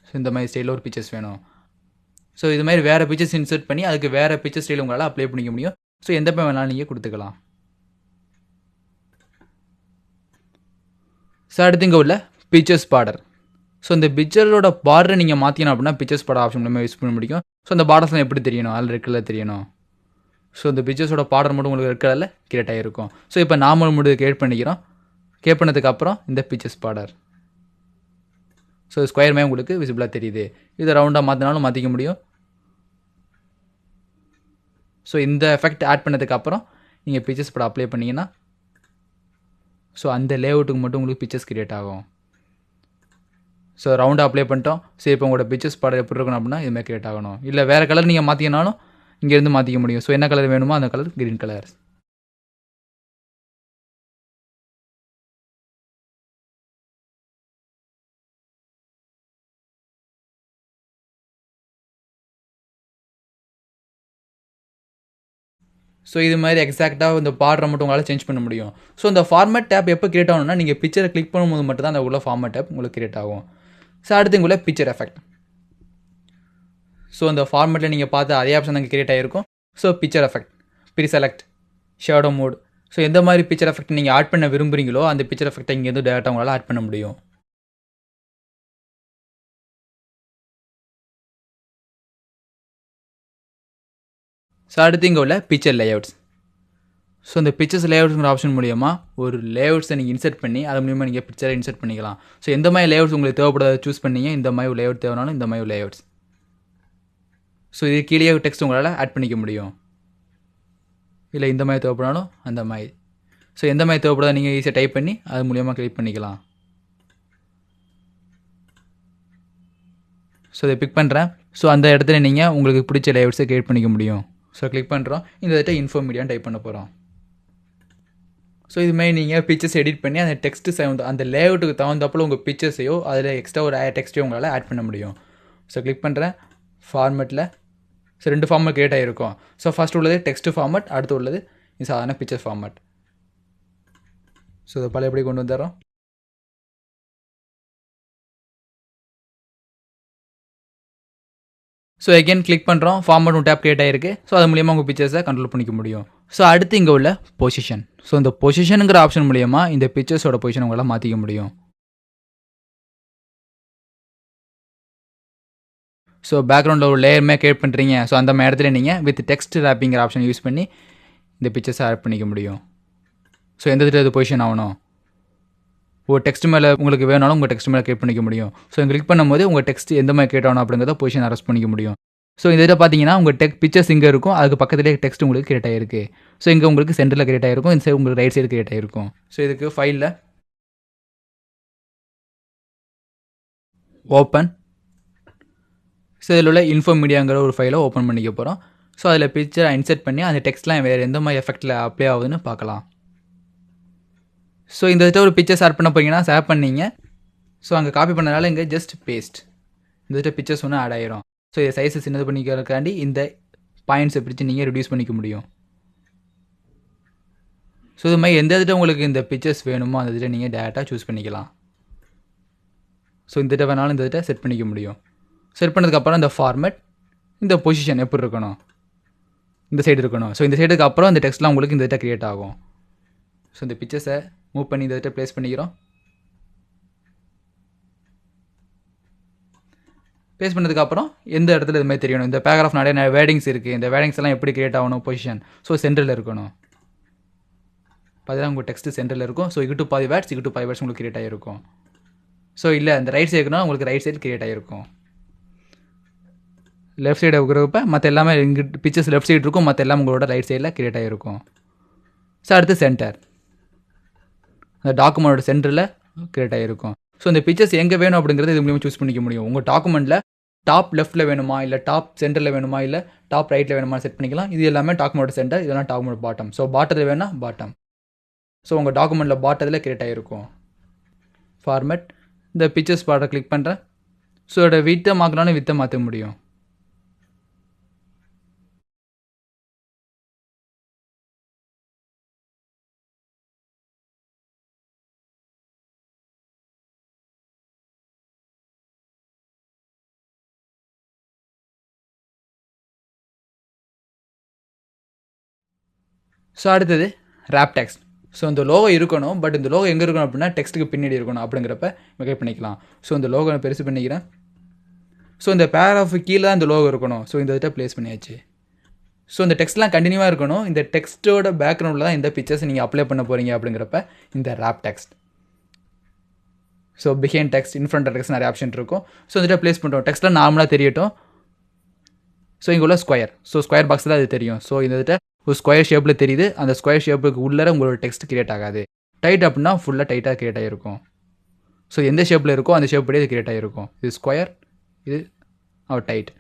ஸோ இந்த மாதிரி ஸ்டைலில் ஒரு பிக்சர்ஸ் வேணும். ஸோ இது மாதிரி வேறு பிக்சர்ஸ் இன்சர்ட் பண்ணி அதுக்கு வேறு பிக்சர் ஸ்டைல் உங்களால் அப்ளை பண்ணிக்க முடியும். ஸோ எந்த மாதிரி வேணாலும் நீங்கள் கொடுத்துக்கலாம். ஸோ அடுத்து இங்கே உள்ள பிக்சர்ஸ் பார்டர். ஸோ இந்த பிக்சரோட பார்டரை நீங்கள் மாற்றிக்கணும் அப்படின்னா பிக்சர்ஸ் பார்டர் ஆப்ஷன் மூலமாக யூஸ் பண்ண முடியும். ஸோ அந்த பார்டர்ஸ்லாம் எப்படி தெரியணும், அதில் ரெட் கலர் தெரியணும். ஸோ இந்த பிக்சர்ஸோட பார்டர் மட்டும் உங்களுக்கு ரெட் கலரில் கிரியேட் ஆகிருக்கும். ஸோ இப்போ நார்மல் மூடு கிரியேட் பண்ணிக்கிறோம். கிரியேட் பண்ணதுக்கப்புறம் இந்த பிக்சர்ஸ் பார்டர். ஸோ ஸ்கொயர் மாதிரி உங்களுக்கு விசிபிளாக தெரியுது. இதை ரவுண்டாக மாற்றினாலும் மாற்றிக்க முடியும். ஸோ இந்த எஃபெக்ட் ஆட் பண்ணதுக்கப்புறம் நீங்கள் பிக்சர்ஸ் படம் அப்ளை பண்ணிங்கன்னா ஸோ அந்த லேஅவுட்டுக்கு மட்டும் உங்களுக்கு பிக்சர்ஸ் கிரியேட் ஆகும். ஸோ ரவுண்டாக அப்ளை பண்ணிட்டோம். சரி இப்போ உங்களோட பிக்சர்ஸ் படம் எப்படி இருக்கணும் அப்படின்னா இதுமாதிரி கிரியேட் ஆகணும். இல்லை வேறு கலர் நீங்கள் மாற்றினாலும் இங்கேருந்து மாற்றிக்க முடியும். ஸோ என்ன கலர் வேணுமோ அந்த கலர் க்ரீன் கலர். ஸோ இது மாதிரி எக்ஸாக்டாக இந்த பார்டரை மட்டும் உங்களால் சேஞ்ச் பண்ண முடியும். ஸோ இந்த ஃபார்மேட் டேப் எப்போ கிரியேட் ஆகணும்னா நீங்கள் பிக்சரை கிளிக் பண்ணும்போது மட்டும் தான் அந்த உள்ள ஃபார்மேட் டேப் உங்களுக்கு கிரியேட் ஆகும். ஸோ அடுத்து உள்ள பிக்சர் எஃபெக்ட். ஸோ அந்த ஃபார்மேட்டில் நீங்கள் பார்த்து அதே ஆப்ஷன் அங்கே கிரியேட் ஆகிருக்கும். So picture effect, preselect, shadow mode. So எந்த மாதிரி பிக்சர் எஃபெக்ட் நீங்கள் ஆட் பண்ண விரும்புகிறீங்களோ அந்த பிக்சர் எஃபெக்ட்டை இங்கேருந்து டேரெக்டாக உங்களால் ஆட் பண்ண முடியும். ஸோ அடுத்து இங்கே உள்ள பிக்சர் லேஅவுட்ஸ். ஸோ இந்த பிக்சர்ஸ் லேஅவுட்ஸுங்கிற ஆப்ஷன் மூலியமாக ஒரு லேஅவுட்ஸை நீங்கள் இன்சர்ட் பண்ணி அது மூலியமாக நீங்கள் பிக்சரை இன்சர்ட் பண்ணிக்கலாம். ஸோ எந்த மாதிரி லேஅவுட்ஸ் உங்களுக்கு தேவைப்படாத சூஸ் பண்ணிங்க. இந்த மாதிரி லேஅவுட் தேவைனாலும் இந்த மாதிரி லேஅவுட்ஸ். ஸோ இது கீழே டெக்ஸ்ட் உங்களால் ஆட் பண்ணிக்க முடியும். இல்லை இந்த மாதிரி தேவைப்படாலும் அந்த மாதிரி. ஸோ எந்த மாதிரி தேவைப்படாத நீங்கள் ஈஸியாக டைப் பண்ணி அது மூலியமாக கிளிக் பண்ணிக்கலாம். ஸோ இதை பிக் பண்ணுறேன். ஸோ அந்த இடத்துல நீங்கள் உங்களுக்கு பிடிச்ச லேஅவுட்ஸை கிரியேட் பண்ணிக்க முடியும். ஸோ கிளிக் பண்ணுறோம். இந்த இடத்த இன்ஃபோ மீடியான்னு டைப் பண்ண போகிறோம். ஸோ இதுமாதிரி நீங்கள் பிக்சர்ஸ் எடிட் பண்ணி அந்த டெக்ஸ்ட்டு சவுண்ட் அந்த லேஅவுட்டுக்கு தகுந்தப்போ உங்கள் பிக்சர்ஸையோ அதில் எக்ஸ்ட்ரா ஒரு டெக்ஸ்ட்டையோ உங்களால் ஆட் பண்ண முடியும். ஸோ கிளிக் பண்ணுறேன். ஃபார்மெட்டில் ஸோ 2 ஃபார்மெட் கிரியேட் ஆகிருக்கும். ஸோ ஃபஸ்ட் உள்ளது டெக்ஸ்ட் ஃபார்மெட், அடுத்து உள்ளது சாதாரண பிக்சர் ஃபார்மெட். ஸோ இதை பழையபடி கொண்டு வந்துடுறோம். ஸோ எகெயின் கிளிக் பண்ணுறோம். ஃபார்மெட் டேப் கிரியேட் ஆகிருக்கு. ஸோ அது மூலியமாக உங்கள் பிக்சர்ஸை கண்ட்ரோல் பண்ணிக்க முடியும். ஸோ அடுத்து இங்கே உள்ள பொசிஷன். ஸோ இந்த பொசிஷனுங்கிற ஆப்ஷன் மூலியமாக இந்த பிக்சர்ஸோட பொசிஷன் உங்களால் மாற்றிக்க முடியும். ஸோ பேக்ரவுண்டில் ஒரு லேயருமே கிரியேட் பண்ணுறீங்க. ஸோ அந்த மாதிரி இடத்துல நீங்கள் வித் டெக்ஸ்ட் ரேப்பிங்கிற ஆப்ஷன் யூஸ் பண்ணி இந்த பிக்சர்ஸை ஆட் பண்ணிக்க முடியும். ஸோ எந்த இடத்துல இது பொசிஷன் ஆகணும், ஒரு டெக்ஸ்ட் மேலே உங்களுக்கு வேணாலும் உங்கள் டெக்ஸ்ட் மேலே கிரியேட் பண்ணிக்க முடியும். ஸோ கிளிக் பண்ணும்போது உங்கள் டெக்ஸ்ட் எந்த மாதிரி கிரியேட் ஆகணும் அப்படிங்கிறத பொசிஷன் அரெஸ்ட் பண்ணிக்க முடியும். ஸோ இந்த இதில் பார்த்தீங்கன்னா உங்கள் பிக்சர்ஸ் இங்கே இருக்கும், அதுக்கு பக்கத்துலேயே டெக்ஸ்ட் உங்களுக்கு கிரியேட் ஆகிருக்கு. ஸோ இங்கே உங்களுக்கு சென்டரில் கிரியேட் ஆகிருக்கும், இந்த சைடு உங்களுக்கு ரைட் சைடு கிரியேட் ஆகிருக்கும். ஸோ இதுக்கு ஃபைலில் ஓப்பன். ஸோ இதில் உள்ள இன்ஃபோ மீடியாங்கிற ஒரு ஃபைலை ஓப்பன் பண்ணிக்க போகிறோம். ஸோ அதில் பிக்சரை இன்சர்ட் பண்ணி அந்த டெக்ஸ்ட்லாம் வேறு எந்த மாதிரி எஃபெக்டில் அப்ளை ஆகுதுன்னு பார்க்கலாம். ஸோ இந்த இதில் ஒரு பிக்சர்ஸ் ஆட் பண்ண போகிறீங்கன்னா ஆட் பண்ணீங்க. ஸோ அங்கே காப்பி பண்ணனால இங்கே ஜஸ்ட் பேஸ்ட் இந்த பிக்சர்ஸ் ஒன்று ஆட் ஆயிரும். ஸோ இதை சைஸை சின்னது பண்ணிக்கிறதுக்காண்டி இந்த பாயிண்ட்ஸை பிடிச்சி நீங்கள் ரெடியூஸ் பண்ணிக்க முடியும். ஸோ இது மாதிரி எந்த இதில் உங்களுக்கு இந்த பிக்சர்ஸ் வேணுமோ அந்த இதில் நீங்கள் டேரெக்டாக சூஸ் பண்ணிக்கலாம். ஸோ இந்த இதில் வேணாலும் இந்த இதில் செட் பண்ணிக்க முடியும். செட் பண்ணதுக்கப்புறம் இந்த ஃபார்மேட், இந்த பொசிஷன் எப்படி இருக்கணும், இந்த சைடு இருக்கணும். ஸோ இந்த சைடுக்கு அப்புறம் இந்த டெக்ஸ்ட்லாம் உங்களுக்கு இந்த இதில் க்ரியேட் ஆகும். ஸோ இந்த பிக்சர்ஸை மூவ் பண்ணி இந்த இதில் ப்ளேஸ் பண்ணிக்கிறோம். ப்ளேஸ் பண்ணதுக்கப்புறம் எந்த இடத்துல இது மாதிரி தெரியணும். இந்த பேராகிராஃப் நிறைய வேர்டிங்ஸ் இருக்குது. இந்த வேர்டிங்ஸ் எல்லாம் எப்படி க்ரியேட் ஆகணும், பொசிஷன். ஸோ சென்டரில் இருக்கணும். பார்த்தீங்கன்னா உங்கள் டெக்ஸ்ட்டு சென்டரில் இருக்கும். ஸோ இங்கிட்டு பாதி வேர்ட்ஸ் உங்களுக்கு க்ரியேட் ஆகிருக்கும். ஸோ இல்லை இந்த ரைட் சைடு இருக்குன்னா உங்களுக்கு ரைட் சைடு க்ரியேட் ஆகிருக்கும். லெஃப்ட் சைடு இருக்கிறப்ப மற்ற எல்லாமே இங்கிட்டு பிக்சர்ஸ் லெஃப்ட் சைடு இருக்கும், மற்ற எல்லாம் உங்களோட ரைட் சைடில் க்ரியேட் ஆகிருக்கும். ஸோ அடுத்து சென்டர், அந்த டாக்குமெண்ட்டோட சென்டரில் க்ரியேட் ஆகிருக்கும். ஸோ இந்த பிக்சர்ஸ் எங்கே வேணும் அப்படிங்கிறது இது மூலியமாக சூஸ் பண்ணிக்க முடியும். உங்கள் டாக்குமெண்ட்டில் டாப் லெஃப்ட்டில் வேணுமா, இல்லை டாப் சென்டரில் வேணுமா, இல்லை டாப் ரைட்டில் வேணுமா செட் பண்ணிக்கலாம். இது எல்லாமே டாக்குமெண்ட் சென்டர், இதெல்லாம் டாக்குமெண்ட் பாட்டம். ஸோ பாட்டத்தில் வேணால் பாட்டம். ஸோ உங்கள் டாக்குமெண்ட்டில் பாட்டத்தில் க்ரியேட் ஆகிருக்கும். ஃபார்மேட், இந்த பிக்சர்ஸ் பாட்டை கிளிக் பண்ணுறேன். ஸோ இதோட வித்தை மாற்றினாலும் வித்தை மாற்ற முடியும். ஸோ அடுத்தது ரேப் டெக்ஸ்ட். ஸோ இந்த லோகோ இருக்கணும், பட் இந்த லோகோ எங்கே இருக்கணும் அப்படின்னா டெக்ஸ்ட்டுக்கு பின்னாடி இருக்கணும். அப்படிங்கிறப்ப மெகேட் பண்ணிக்கலாம். ஸோ இந்த லோகோ நான் பெருசு பண்ணிக்கிறேன். ஸோ இந்த பேராகிராஃப் கீழே தான் இந்த லோகோ இருக்கணும். ஸோ இந்த இதை ப்ளேஸ் பண்ணியாச்சு. ஸோ இந்த டெக்ஸ்ட்லாம் கண்டினியூவாக இருக்கணும். இந்த டெக்ஸ்ட்டோட பேக்ரவுண்டில் தான் இந்த பிக்சர்ஸ் நீங்கள் அப்ளை பண்ண போகிறீங்க. அப்படிங்கிறப்ப இந்த rape text. So behind text, in front text நிறைய ஆப்ஷன் இருக்கும். ஸோ இந்த இதை ப்ளேஸ் பண்ணுறோம். டெக்ஸ்ட்லாம் நார்மலாக தெரியட்டும். ஸோ இங்கே உள்ள ஸ்கொயர், ஸோ ஸ்கொயர் பாக்ஸ் தான் அது தெரியும். ஸோ இந்த இதை ஒரு ஸ்கொயர் ஷேப்பில் தெரியுது. அந்த ஸ்கொயர் ஷேப்புக்கு உள்ளே உங்களோட டெக்ஸ்ட் க்ரியேட் ஆகாது. டைட் அப்படின்னா ஃபுல்லாக டைட்டாக க்ரியேட் ஆகிருக்கும். ஸோ எந்த ஷேப்பில் இருக்கோ அந்த ஷேப்படியே இது க்ரியேட் ஆகிருக்கும். இது ஸ்கொயர், இது டைட்.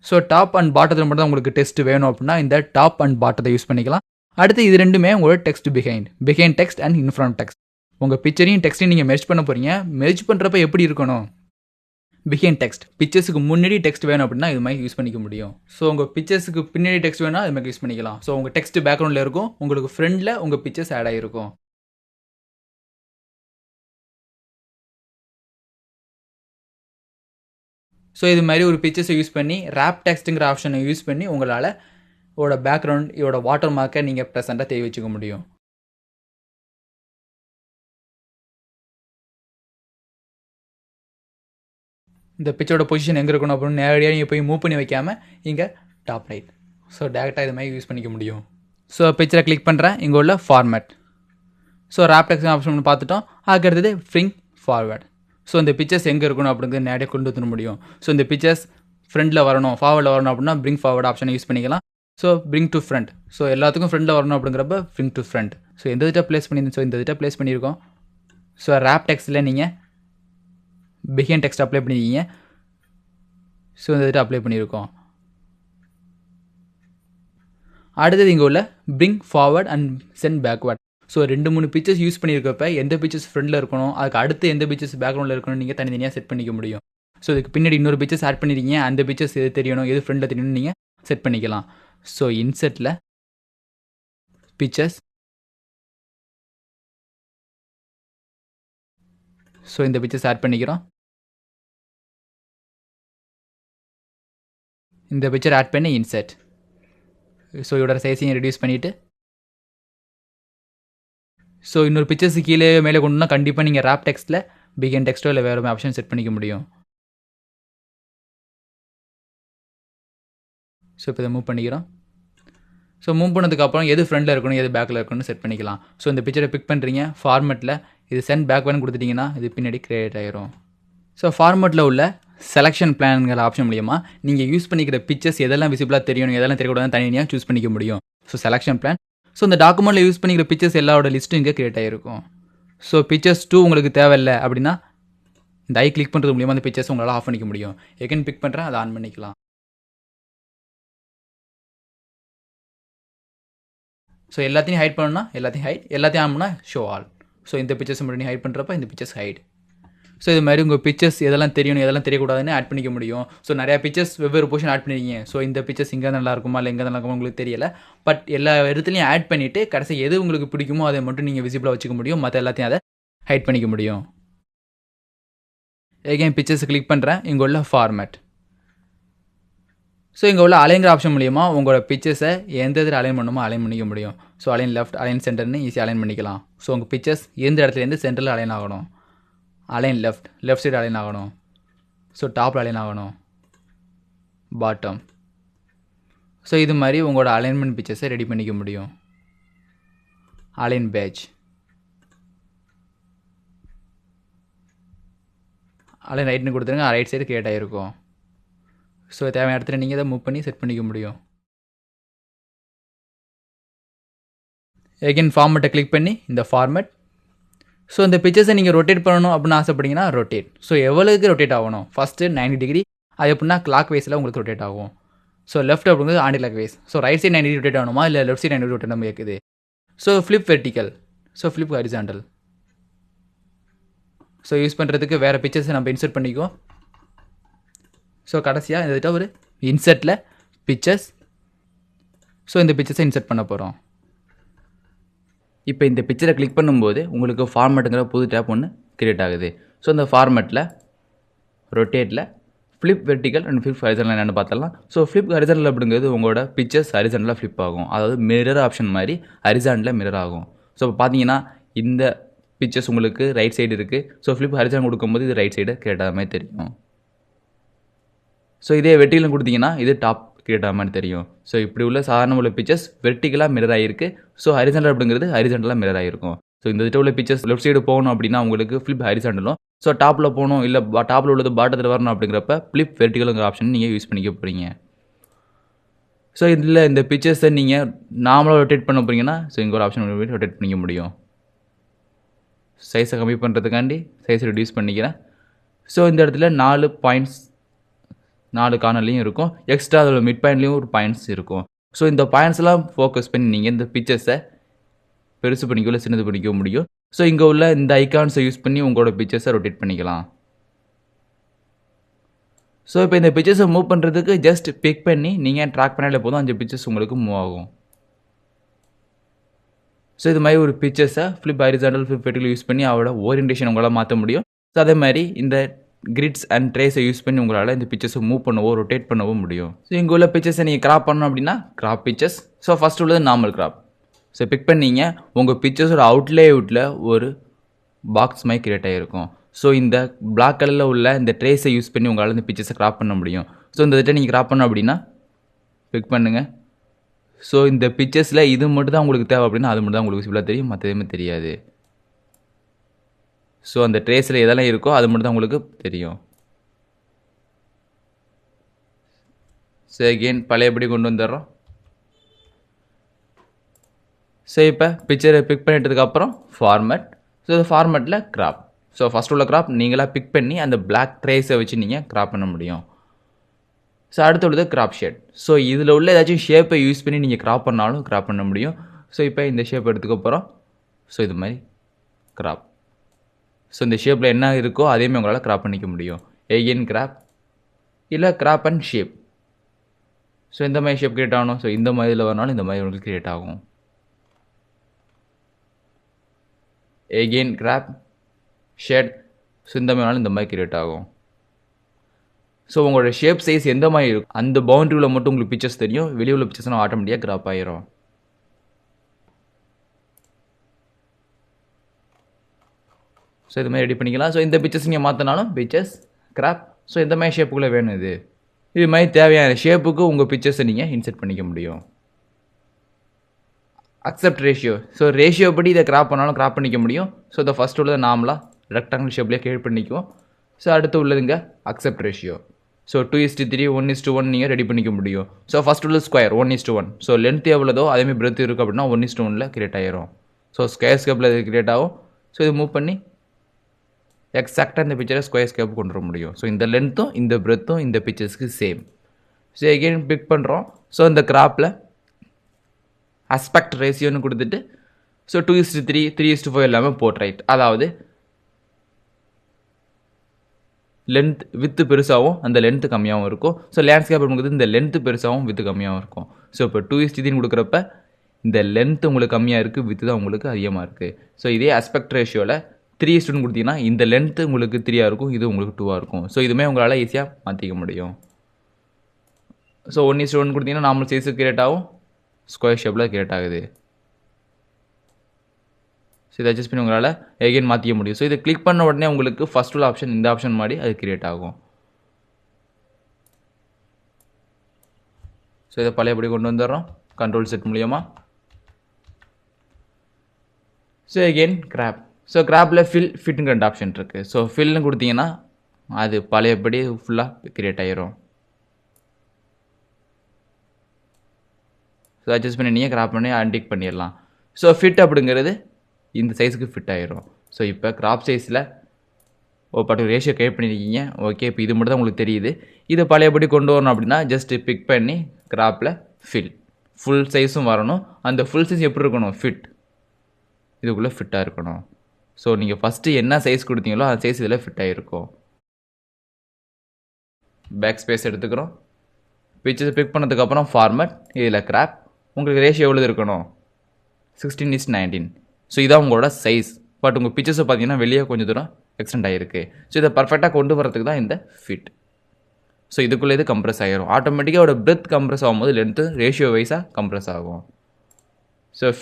ஸோ டாப் அண்ட் பாட்டத்தில் மட்டும் தான் உங்களுக்கு டெக்ஸ்ட் வேணும் அப்படின்னா இந்த டாப் அண்ட் பாட்டத்தை யூஸ் பண்ணிக்கலாம். அடுத்து இது ரெண்டுமே உங்களோட text behind text and in front text. உங்கள் பிக்சரையும் டெக்ஸ்ட்டையும் நீங்கள் மெர்ஜ் பண்ண போகிறீங்க. மெர்ஜ் பண்ணுறப்ப எப்படி இருக்கணும், பிஹைண்ட் டெக்ஸ்ட். பிக்சர்ஸுக்கு முன்னாடி டெக்ஸ்ட் வேணும் அப்படின்னா இது மாதிரி யூஸ் பண்ணிக்க முடியும். ஸோ உங்கள் பிக்சர்ஸுக்கு பின்னாடி டெக்ஸ்ட் வேணால் இது மாதிரி யூஸ் பண்ணிக்கலாம். ஸோ உங்கள் டெக்ஸ்ட் பேக்ரவுண்டில் இருக்கும், உங்களுக்கு ஃப்ரண்டில் உங்கள் பிக்சர்ஸ் ஆட் ஆகிருக்கும். ஸோ இது மாதிரி ஒரு பிக்சர்ஸை யூஸ் பண்ணி ரேப் டெக்ஸ்ட்டுங்கிற ஆப்ஷனை யூஸ் பண்ணி உங்களால் இதோட பேக்ரவுண்ட், இதோட வாட்டர் மார்க்கை நீங்கள் ப்ரெசென்ட்டாக தேவை வச்சுக்க முடியும். இந்த பிக்சரோட பொசிஷன் எங்கே இருக்கணும் அப்படின்னு நேரடியாக நீங்கள் போய் மூவ் பண்ணி வைக்காமல் இங்கே டாப் ரைட். ஸோ டேரெக்டாக இது மாதிரி யூஸ் பண்ணிக்க முடியும். ஸோ பிக்சரை கிளிக் பண்ணுறேன். இங்கே உள்ள format. So rape text option பார்த்துட்டோம். அதுக்கு அடுத்தது ஃப்ரிங் ஃபார்வேர்ட். ஸோ இந்த பிக்சர்ஸ் எங்கே இருக்கணும் அப்படிங்கிறது நேரடியாக கொண்டு வந்துட முடியும். ஸோ இந்த பிக்சர்ஸ் ஃப்ரண்டில் வரணும், ஃபார்வர்டில் வரணும் அப்படின்னா பிரிங் ஃபார்வர்ட் ஆப்ஷனை யூஸ் பண்ணிக்கலாம். So bring to front. So எல்லாத்துக்கும் ஃப்ரண்டில் வரணும் அப்படிங்கிறப்ப பிரிங் டு ஃப்ரண்ட். ஸோ எந்த இதை ப்ளேஸ் பண்ணியிருந்தோம், ஸோ இந்த இதை ப்ளேஸ் பண்ணியிருக்கோம். ஸோ ரேப் டெக்ஸ்ட்டில் நீங்கள் பிஹைண்ட் டெக்ஸ்ட் அப்ளை பண்ணியிருக்கீங்க. ஸோ இந்த இதை அப்ளை பண்ணியிருக்கோம். அடுத்தது இங்கே உள்ள bring forward and send backward. So 2-3 pictures use பண்ணியிருக்கப்ப எந்த பிக்சர்ஸ் ஃப்ரண்டில் இருக்கணும், அதுக்கு அடுத்து எந்த பிக்சர்ஸ் பேக்ரவுண்டில் இருக்கணும் நீங்கள் தனித்தனியாக செட் பண்ணிக்க முடியும். ஸோ இதுக்கு பின்னாடி இன்னொரு பிக்சர்ஸ் ஆட் பண்ணியிருக்கீங்க, அந்த பிக்சர்ஸ் எது தெரியணும், எது ஃப்ரண்டில் தெரியணும்னு நீங்கள் செட் பண்ணிக்கலாம். ஸோ இன்செட்டில் பிக்சர்ஸ். ஸோ இந்த பிக்சர்ஸ் ஆட் பண்ணிக்கிறோம். இந்த பிக்சர் ஆட் பண்ணி இன்செட். ஸோ இதோட சைஸையும் ரெடியூஸ் பண்ணிவிட்டு, ஸோ இன்னொரு பிக்சர்ஸ் கீழே மேலே கொண்டுனா கண்டிப்பாக நீங்கள் ரேப் டெக்ஸ்ட்டில் பிஹைண்ட் டெக்ஸ்ட்டோ இல்லை வேறு ஆப்ஷன் செட் பண்ணிக்க முடியும். ஸோ இப்போ இதை மூவ் பண்ணிக்கிறோம். ஸோ மூவ் பண்ணதுக்கப்புறம் எது ஃப்ரண்டில் இருக்கணும், எது பேக்கில் இருக்கணும்னு செட் பண்ணிக்கலாம். ஸோ இந்த பிக்சரை பிக் பண்ணுறீங்க, ஃபார்மெட்டில் இது சென்ட் பேக் வேணும் கொடுத்துட்டிங்கன்னா இது பின்னாடி க்ரியேட் ஆகிரும். ஸோ ஃபார்மெட்டில் உள்ள செலெக்ஷன் பிளான்ங்கிற ஆப்ஷன் மூலியமாக நீங்கள் யூஸ் பண்ணிக்கிற பிக்சர்ஸ் எதெல்லாம் விசிபிளாக தெரியணும், எதெல்லாம் தெரியக்கூடாது தனியாக சூஸ் பண்ணிக்க முடியும். So selection plan. ஸோ இந்த டாக்குமெண்ட்டில் யூஸ் பண்ணிக்கிற பிக்சர்ஸ் எல்லாரோட லிஸ்ட்டும் இங்கே க்ரியேட் ஆகிருக்கும். ஸோ பிக்சர்ஸ் 2 உங்களுக்கு தேவையில்லை அப்படின்னா இந்த ஐ கிளிக் பண்ணுறது மூலியமாக அந்த பிக்சர்ஸ் உங்களால் ஆஃப் பண்ணிக்க முடியும். எகன் பிக் பண்ணுறேன், அதை ஆன் பண்ணிக்கலாம். ஸோ எல்லாத்தையும் ஹைட் பண்ணணும்னா எல்லாத்தையும் ஹைட், எல்லாத்தையும் ஆன் பண்ணால் ஷோ ஆல். ஸோ இந்த பிக்சர்ஸ் மட்டும் நீ ஹைட் பண்ணுறப்ப இந்த பிக்சர்ஸ் ஹைட். ஸோ இது மாதிரி உங்கள் பிக்சர்ஸ் எதெல்லாம் தெரியணும் எதெல்லாம் தெரியக்கூடாதுன்னு ஆட் பண்ணிக்க முடியும். ஸோ நிறையா பிக்சர்ஸ் வெவ்வேறு பொசிஷன் ஆட் பண்ணிருக்கீங்க. ஸோ இந்த பிக்சர்ஸ் இங்கே நல்லா இருக்குமா இல்லை எங்கே நல்லா இருக்குமா உங்களுக்கு தெரியல. பட் எல்லா இடத்துலையும் ஆட் பண்ணிவிட்டு கடைசி எது உங்களுக்கு பிடிக்குமோ அதை மட்டும் நீங்கள் விசிபிளாக வச்சுக்க முடியும். மற்ற எல்லாத்தையும் அதை ஹைட் பண்ணிக்க முடியும். எகைன் பிக்சர்ஸ் கிளிக் பண்ணுறேன். இங்கே உள்ள ஃபார்மேட். ஸோ இங்கே உள்ள அலைங்கிற ஆப்ஷன் மூலியமாக உங்களோட பிக்சர்ஸை எந்த இதில் அலைன் பண்ணுமோ அலைன் பண்ணிக்க முடியும். ஸோ அலைன் லெஃப்ட் அலைன் சென்டர்னு ஈஸியாக அலைன் பண்ணிக்கலாம். ஸோ உங்கள் பிக்சர்ஸ் எந்த இடத்துலேருந்து சென்டரில் அலைன் ஆகணும். அலைன் லெஃப்ட் சைடு அலைன் ஆகணும். ஸோ டாப்பில் அலைன் ஆகணும், பாட்டம். ஸோ இது மாதிரி உங்களோட அலைன்மெண்ட் பிக்சர்ஸை ரெடி பண்ணிக்க முடியும். அலைன் பேட்ச், அலைன் ரைட்னு கொடுத்துருங்க, ரைட் சைடு கிரியேட் ஆகிருக்கும். ஸோ தேவையான இடத்துல நீங்கள் இதை மூவ் பண்ணி செட் பண்ணிக்க முடியும். எகைன் ஃபார்மேட்டை கிளிக் பண்ணி இந்த ஃபார்மேட். ஸோ இந்த பிக்சர்ஸை நீங்கள் ரொட்டேட் பண்ணணும் அப்படின்னு ஆசைப்பட்டீங்கன்னா ரொட்டேட். ஸோ எவ்வளோக்கு ரொட்டேட் ஆகணும், ஃபஸ்ட்டு 90 டிகிரி, அது எப்படின்னா கிளாக் வைஸில் உங்களுக்கு ரொட்டேட் ஆகும். ஸோ லெஃப்ட் அப்படிங்கிறது anticlockwise. So right side 90 rotate ஆகணுமா இல்லை லெஃப்ட் சைடு 90 ரொட்டேட் நம்ம கேட்குது. So flip vertical, so flip horizontal. So use பண்ணுறதுக்கு வேறு பிக்சர்ஸை நம்ம இன்சர்ட் பண்ணிக்குவோம். ஸோ கடைசியாக இந்த ஒரு இன்சர்ட்டில் பிக்சர்ஸ். ஸோ இந்த பிக்சர்ஸை இன்சர்ட் பண்ண போகிறோம். இப்போ இந்த பிக்சரை கிளிக் பண்ணும்போது உங்களுக்கு ஃபார்மேட்டுங்கிற புது டேப் ஒன்று கிரியேட் ஆகுது. ஸோ இந்த ஃபார்மேட்டில் ரொட்டேட்டில் flip vertical and flip horizontal என்னென்னு பார்த்தலாம். ஸோ ஃப்ளிப் ஹரிசாண்டல் அப்படிங்கிறது உங்களோட பிக்சர்ஸ் ஹரிசாண்டலாக ஃப்ளிப் ஆகும். அதாவது மிரர் ஆப்ஷன் மாதிரி ஹரிசாண்டலில் மிரர் ஆகும். ஸோ இப்போ பார்த்தீங்கன்னா இந்த பிக்சர்ஸ் உங்களுக்கு ரைட் சைடு இருக்குது. ஸோ ஃப்ளிப் ஹரிசாண்டல் கொடுக்கும்போது இது ரைட் சைடு கிரியேட் ஆகிற மாதிரி தெரியும். ஸோ இதே வெர்டிகல் கொடுத்தீங்கன்னா இது டாப் கிரியேட் ஆகிற மாதிரி தெரியும். ஸோ இப்படி உள்ள சாதாரண உள்ள பிக்சர்ஸ் வெர்டிகலாக மிரர் ஆகிருக்கு. ஸோ ஹரிசாண்டல் அப்படிங்கிறது ஹரிசாண்டலாக மிரர் ஆகிருக்கும். ஸோ இந்த உள்ள பிக்சர்ஸ் லெஃப்ட் சைடு போகணும் அப்படின்னா உங்களுக்கு ஃப்ளிப் ஹரிசாண்டலும், ஸோ டாப்பில் போகணும் இல்லை டாப்பில் உள்ளது பாட்டத்தில் வரணும் அப்படிங்கிறப்ப ஃப்ளிப் வெர்டிகலுங்கிற ஆப்ஷன் நீங்கள் யூஸ் பண்ணிக்க போகிறீங்க. ஸோ இதில் இந்த பிக்சர்ஸை நீங்கள் நார்மலாக ரொட்டேட் பண்ண போகிறீங்கன்னா ஸோ இங்கே ஒரு ஆப்ஷன் ரொட்டேட் பண்ணிக்க முடியும். சைஸை கம்மி பண்ணுறதுக்காண்டி சைஸை ரெடியூஸ் பண்ணிக்கிறேன். ஸோ இந்த இடத்துல 4 பாயிண்ட்ஸ் 4 கார்னர்லையும் இருக்கும். எக்ஸ்ட்ரா அதில் மிட் பாயிண்ட்லேயும் ஒரு பாயிண்ட்ஸ் இருக்கும். ஸோ இந்த பாயிண்ட்ஸ்லாம் ஃபோக்கஸ் பண்ணி நீங்கள் இந்த பிக்சர்ஸை பெருசு பண்ணிக்கோ இல்லை சின்னது பண்ணிக்க முடியும். ஸோ இங்கே உள்ள இந்த ஐக்கான்ஸை யூஸ் பண்ணி உங்களோட பிக்சர்ஸை ரொட்டேட் பண்ணிக்கலாம். ஸோ இப்போ இந்த பிக்சர்ஸை மூவ் பண்ணுறதுக்கு ஜஸ்ட் பிக் பண்ணி நீங்கள் ட்ராக் பண்ணாலே போதும், அந்த பிக்சர்ஸ் உங்களுக்கு மூவ் ஆகும். ஸோ இது மாதிரி ஒரு பிக்சர்ஸை flip horizontal flip vertical use பண்ணி அவரோட ஓரியன்டேஷன் உங்களால் மாற்ற முடியும். ஸோ அதே மாதிரி இந்த கிரிட்ஸ் அண்ட் ட்ரேஸை யூஸ் பண்ணி உங்களால் இந்த பிக்சர்ஸை மூவ் பண்ணவோ ரொட்டேட் பண்ணவோ முடியும். ஸோ இங்கே உள்ள பிக்சர்ஸை நீங்கள் கிராப் பண்ணணும் அப்படின்னா கிராப் பிக்சர்ஸ். ஸோ ஃபஸ்ட் உள்ளது நார்மல் கிராப். ஸோ பிக் பண்ணிங்க உங்கள் பிக்சர்ஸோட அவுட்லேவுட்டில் ஒரு பாக்ஸ் மாதிரி கிரியேட் ஆகிருக்கும். ஸோ இந்த பிளாக் கலரில் உள்ள இந்த ட்ரேஸை யூஸ் பண்ணி உங்களால் இந்த பிக்சர்ஸை கிராப் பண்ண முடியும். ஸோ இந்த இதை நீங்கள் கிராப் பண்ணணும் அப்படின்னா பிக் பண்ணுங்கள். ஸோ இந்த பிக்சர்ஸில் இது மட்டும் தான் உங்களுக்கு தேவை அப்படின்னா அது மட்டும் தான் உங்களுக்கு விசிபிளாக தெரியும், மற்ற எதுவுமே தெரியாது. ஸோ அந்த ட்ரேஸில் எதெல்லாம் இருக்கோ அது மட்டும் தான் உங்களுக்கு தெரியும். ஸோ அகெயின் பழையபடி கொண்டு வந்துடுறோம். ஸோ இப்போ பிக்சரை பிக் பண்ணிட்டதுக்கப்புறம் ஃபார்மேட். ஸோ இந்த ஃபார்மேட்டில் கிராப். ஸோ ஃபஸ்ட் உள்ள கிராப் நீங்களாக பிக் பண்ணி அந்த பிளாக் ட்ரேஸை வச்சு நீங்கள் கிராப் பண்ண முடியும். ஸோ அடுத்து உள்ளது கிராப் ஷேட். ஸோ இதில் உள்ள ஏதாச்சும் ஷேப்பை யூஸ் பண்ணி நீங்கள் கிராப் பண்ணாலும் கிராப் பண்ண முடியும். ஸோ இப்போ இந்த ஷேப் எடுத்துக்க போகிறோம். ஸோ இது மாதிரி கிராப். ஸோ இந்த ஷேப்பில் என்ன இருக்கோ அதேமாதிரி உங்களால் கிராப் பண்ணிக்க முடியும். எகெயின் கிராப் இல்லை கிராப் அண்ட் ஷேப். ஸோ இந்த மாதிரி ஷேப் கிரியேட் ஆகணும். ஸோ இந்த மாதிரி இதில் வரனாலும் இந்த மாதிரி உங்களுக்கு கிரியேட் ஆகும். Again graph shade. ஸோ இந்த மாதிரினாலும் இந்த மாதிரி கிரியேட் ஆகும். ஸோ உங்களோட ஷேப் சைஸ் எந்த மாதிரி இருக்கும் அந்த பவுண்டரியில் மட்டும் உங்களுக்கு பிக்சர்ஸ் தெரியும். வெளியே உள்ள பிக்சர்ஸ்னால் ஆட்டோமேட்டிக்காக கிராப் ஆகிரும். ஸோ இது மாதிரி ரெடி பண்ணிக்கலாம். ஸோ இந்த பிக்சர்ஸ் நீங்கள் மாற்றினாலும் பிக்சர்ஸ் கிராப். ஸோ இந்த மாதிரி ஷேப்புக்குள்ளே வேணும். இது மாதிரி தேவையான ஷேப்புக்கு உங்கள் பிக்சர்ஸை நீங்கள் இன்செர்ட் பண்ணிக்க முடியும். Accept ratio. ஸோ ரேஷியோ படி இதை கிராப் பண்ணாலும் கிராப் பண்ணிக்க முடியும். ஸோ இதை ஃபஸ்ட் உள்ளதை நார்மலாக ரெக்டாங்கிள் ஷேப்லேயே கிரியேட் பண்ணிக்குவோம். ஸோ அடுத்து உள்ளதுங்க அக்செப்ட் ரேஷியோ. ஸோ 2:3 1:1 நீங்கள் ரெடி பண்ணிக்க முடியும். ஸோ ஃபஸ்ட் உள்ள ஸ்கொயர் 1:1. ஸோ லென்த் எவ்வளோதோ அதேமாதிரி பிரெத் இருக்குது அப்படின்னா 1:1 கிரியேட் ஆகிரும். ஸோ ஸ்கொயர் ஸ்கேப்பில் இது கிரியேட் ஆகும். ஸோ இது மூவ் பண்ணி எக்ஸாக்டாக இந்த பிக்சரை ஸ்கொயர் ஸ்கேப் கொண்டு வர முடியும். ஸோ இந்த லென்த்தும் இந்த பிரெத்தும் இந்த பிக்சர்ஸ்க்கு சேம். ஸோ எகெயின் பிக் பண்ணுறோம். ஸோ இந்த கிராப்பில் aspect ரேஷியோன்னு கொடுத்துட்டு ஸோ 2:3 3:4 எல்லாமே போர்ட்ரைட், அதாவது லென்த் வித்து பெருசாகவும் அந்த லென்த்து கம்மியாகவும் இருக்கும். ஸோ லேண்ட்ஸ்கேப் அப்படிங்கிறது இந்த லென்த்து பெருசாகவும் வித்து கம்மியாகவும் இருக்கும். ஸோ இப்போ 2:3 கொடுக்குறப்ப இந்த லென்த் உங்களுக்கு கம்மியாக இருக்குது, வித்து தான் உங்களுக்கு அதிகமாக இருக்குது. ஸோ இதே aspect ரேஷியோவில் 3:2 கொடுத்தீங்கன்னா இந்த லென்த்து உங்களுக்கு 3ஆக இருக்கும், இது உங்களுக்கு 2ஆக இருக்கும். ஸோ இதுவுமே உங்களால் ஈஸியாக மாற்றிக்க முடியும். ஸோ 1:1 கொடுத்தீங்கன்னா நார்மல் சைஸு கிரியேட் ஆகும், ஸ்கொயர் ஷேப்பில் கிரியேட் ஆகுது. ஸோ இதை அட்ஜஸ்ட் பண்ணி உங்களால் எகைன் மாற்றிக்க முடியும். ஸோ இதை கிளிக் பண்ண உடனே உங்களுக்கு ஃபஸ்ட் உள்ள ஆப்ஷன் இந்த ஆப்ஷன் மாதிரி அது கிரியேட் ஆகும். ஸோ இதை பழையபடி கொண்டு வந்துடுறோம் கண்ட்ரோல் செட் மூலியமாக. So again crop. ஸோ கிராப்பில் ஃபிட்டுங்க 2 ஆப்ஷன் இருக்குது. ஸோ ஃபில்னு கொடுத்தீங்கன்னா அது பழையபடி ஃபுல்லாக கிரியேட் ஆகிரும். ஸோ அட்ஜஸ்ட் பண்ணி நீங்கள் கிராப் பண்ணி அன்டிக் பண்ணிடலாம். ஸோ ஃபிட் அப்படிங்கிறது இந்த சைஸுக்கு ஃபிட் ஆகிரும். ஸோ இப்போ கிராப் சைஸில் ஒரு பர்டிகுலர் ரேஷியோ கிரியேட் பண்ணியிருக்கீங்க. ஓகே, இப்போ இது மட்டும் தான் உங்களுக்கு தெரியுது. இதை பழையபடி கொண்டு வரணும் அப்படின்னா ஜஸ்ட்டு பிக் பண்ணி கிராப்பில் ஃபுல் சைஸும் வரணும். அந்த ஃபுல் சைஸ் எப்படி இருக்கணும்? ஃபிட், இதுக்குள்ளே ஃபிட்டாக இருக்கணும். ஸோ நீங்கள் ஃபஸ்ட்டு என்ன சைஸ் கொடுத்தீங்களோ அந்த சைஸ் இதில் ஃபிட் ஆகிருக்கும். பேக் ஸ்பேஸ் எடுத்துக்கிறோம். பிக்சர்ஸ் பிக் பண்ணதுக்கப்புறம் ஃபார்மேட், இதில் கிராப். உங்களுக்கு ரேஷியோ எவ்வளோ இருக்கணும்? 16:19. ஸோ இதான் உங்களோட சைஸ். பட் உங்கள் பிக்சர்ஸை பார்த்தீங்கன்னா வெளியே கொஞ்சம் தூரம் எக்ஸ்டெண்ட் ஆகிருக்கு. ஸோ இதை பர்ஃபெக்டாக கொண்டு வரதுக்கு தான் இந்த ஃபிட். ஸோ இதுக்குள்ளே இது கம்ப்ரெஸ் ஆகிரும். ஆட்டோமேட்டிக்காக ஒரு பிரெத் கம்ப்ரெஸ் ஆகும்போது லென்த்து ரேஷியோ வைஸாக கம்ப்ரெஸ் ஆகும். So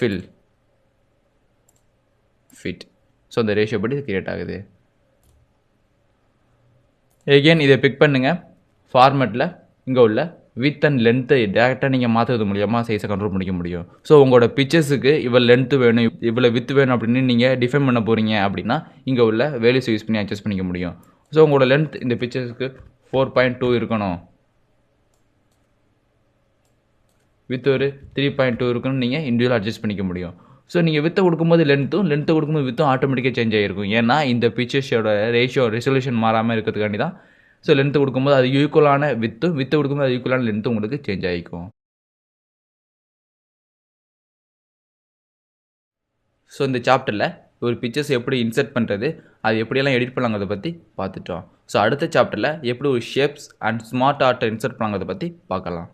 fit. ஸோ அந்த ரேஷியோ படி இது கிரியேட் ஆகுது. எகெயின் இதை பிக் பண்ணுங்கள். ஃபார்மேட்டில் இங்கே உள்ள வித் அண்ட் லென்த்தை டேரெக்டாக நீங்கள் மாற்றுறது மூலியமாக சைஸை கண்ட்ரோல் பண்ணிக்க முடியும். ஸோ உங்களோட பிக்சர்ஸுக்கு இவ்வளோ லென்த்து வேணும், இவ்வளோ வித் வேணும் அப்படின்னு நீங்கள் டிஃபைன் பண்ண போகிறீங்க அப்படின்னா இங்கே உள்ள வேல்யூஸ் யூஸ் பண்ணி அட்ஜஸ்ட் பண்ணிக்க முடியும். ஸோ உங்களோட லென்த் இந்த பிக்சர்ஸுக்கு 4.2 இருக்கணும், வித் ஒரு 3.2 இருக்கணும், நீங்கள் இண்டிவிஜுவலாக அட்ஜஸ்ட் பண்ணிக்க முடியும். ஸோ நீங்கள் வித்தை கொடுக்கும்போது லென்த்தை கொடுக்கும்போது வித்தும் ஆட்டோமேட்டிக்காக சேஞ்ச் ஆகிருக்கும். ஏன்னா இந்த பிக்சர்ஸோட ரேஷியோ ரெசல்யூஷன் மாறாமல் இருக்கிறதுக்காண்டி தான். ஸோ லென்த்து கொடுக்கும்போது அது ஈக்குவலான வித்து கொடுக்கும்போது அது ஈக்குவலான லென்த்து உங்களுக்கு சேஞ்ச் ஆகிக்கும். ஸோ இந்த சாப்டரில் ஒரு பிக்சர்ஸ் எப்படி இன்சர்ட் பண்ணுறது, அது எப்படியெல்லாம் எடிட் பண்ணலாங்கிறத பற்றி பார்த்துட்டோம். ஸோ அடுத்த சாப்டரில் எப்படி ஒரு ஷேப்ஸ் அண்ட் ஸ்மார்ட் ஆர்ட்டை இன்சர்ட் பண்ணலாங்கிறத பற்றி பார்க்கலாம்.